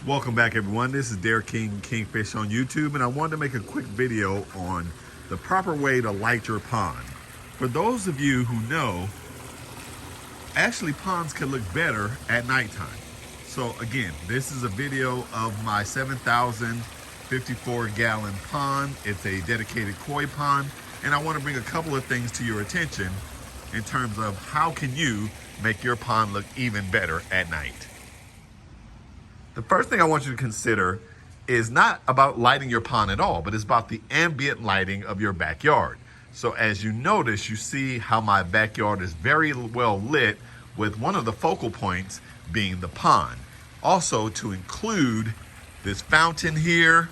Welcome back, everyone. This is Derek King Kingfish on YouTube, and I wanted to make a quick video on the proper way to light your pond. For those of you who know, actually ponds can look better at nighttime. So again, this is a video of my 7,054 gallon pond. It's a dedicated koi pond, and I want to bring a couple of things to your attention in terms of how can you make your pond look even better at night. The first thing I want you to consider is not about lighting your pond at all, but it's about the ambient lighting of your backyard. So as you notice, you see how my backyard is very well lit, with one of the focal points being the pond. Also, to include this fountain here,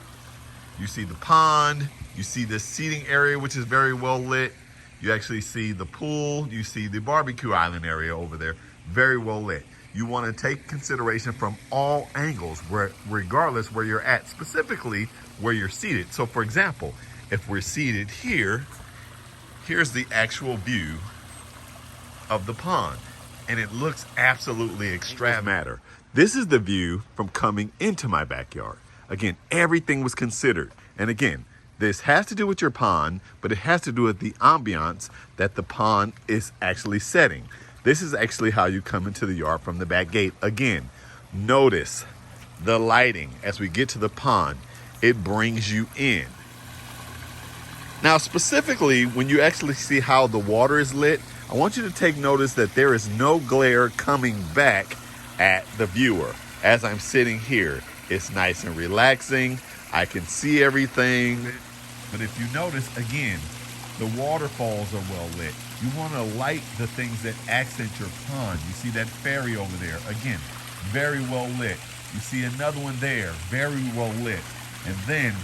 you see the pond, you see the seating area, which is very well lit. You actually see the pool, you see the barbecue island area over there, very well lit. You want to take consideration from all angles, regardless where you're at, specifically where you're seated. So for example, if we're seated here, here's the actual view of the pond, and it looks absolutely extravagant. This is the view from coming into my backyard. Again, everything was considered. And again, this has to do with your pond, but it has to do with the ambiance that the pond is actually setting. This is actually how you come into the yard from the back gate. Again, notice the lighting as we get to the pond. It brings you in. Now, specifically, when you actually see how the water is lit, I want you to take notice that there is no glare coming back at the viewer. As I'm sitting here, it's nice and relaxing. I can see everything. But if you notice, again, the waterfalls are well lit. You want to light the things that accent your pond. You see that ferry over there, again, very well lit. You see another one there, very well lit. And then,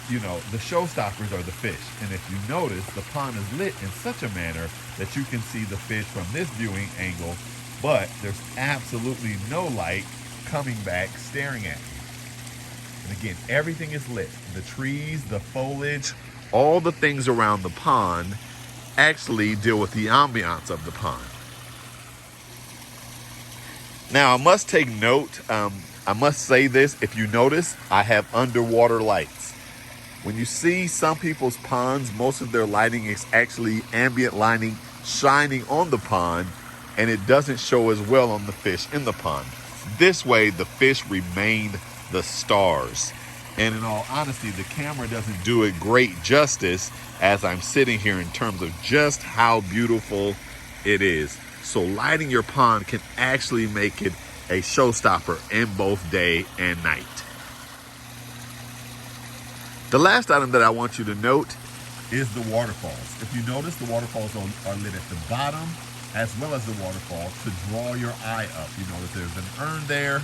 you know, the showstoppers are the fish. And if you notice, the pond is lit in such a manner that you can see the fish from this viewing angle, but there's absolutely no light coming back staring at you. And again, everything is lit. The trees, the foliage, all the things around the pond actually deal with the ambiance of the pond. Now, I must take note, I must say this, if you notice, I have underwater lights. When you see some people's ponds, most of their lighting is actually ambient lighting shining on the pond, and it doesn't show as well on the fish in the pond. This way, the fish remain the stars. And in all honesty, the camera doesn't do it great justice as I'm sitting here in terms of just how beautiful it is. So lighting your pond can actually make it a showstopper in both day and night. The last item that I want you to note is the waterfalls. If you notice, the waterfalls are lit at the bottom as well as the waterfall to draw your eye up. You notice there's an urn there,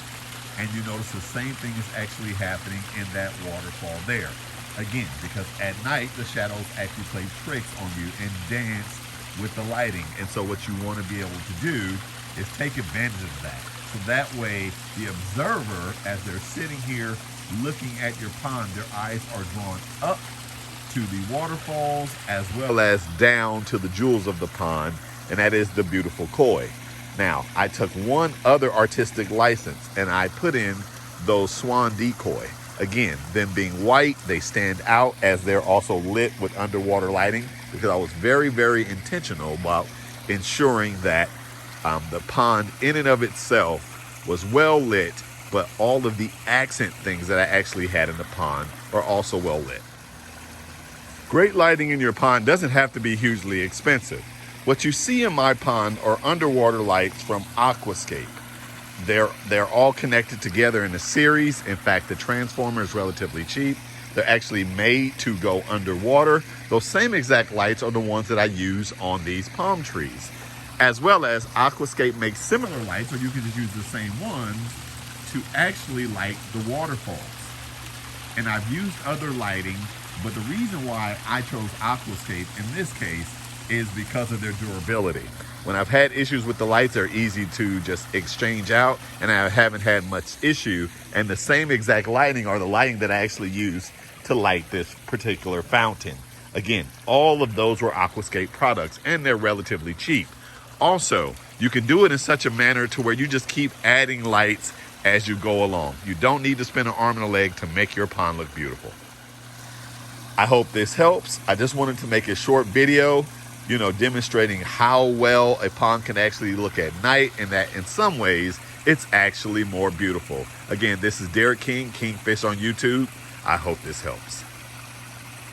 and you notice the same thing is actually happening in that waterfall there. Again, because at night, the shadows actually play tricks on you and dance with the lighting. And so what you want to be able to do is take advantage of that. So that way, the observer, as they're sitting here looking at your pond, their eyes are drawn up to the waterfalls as well as down to the jewels of the pond, and that is the beautiful koi. Now, I took one other artistic license and I put in those swan decoy. Again, them being white, they stand out as they're also lit with underwater lighting, because I was very, very intentional about ensuring that the pond in and of itself was well lit, but all of the accent things that I actually had in the pond are also well lit. Great lighting in your pond doesn't have to be hugely expensive. What you see in my pond are underwater lights from Aquascape. They're all connected together in a series. In fact, the transformer is relatively cheap. They're actually made to go underwater. Those same exact lights are the ones that I use on these palm trees. As well as Aquascape makes similar lights, or you can just use the same ones to actually light the waterfalls. And I've used other lighting, but the reason why I chose Aquascape in this case is because of their durability. When I've had issues with the lights, they're easy to just exchange out, and I haven't had much issue. And the same exact lighting are the lighting that I actually use to light this particular fountain. Again, all of those were Aquascape products, and they're relatively cheap. Also, you can do it in such a manner to where you just keep adding lights as you go along. You don't need to spend an arm and a leg to make your pond look beautiful. I hope this helps. I just wanted to make a short video, demonstrating how well a pond can actually look at night, and that in some ways it's actually more beautiful. Again, this is Derek King, Kingfish on YouTube. I hope this helps.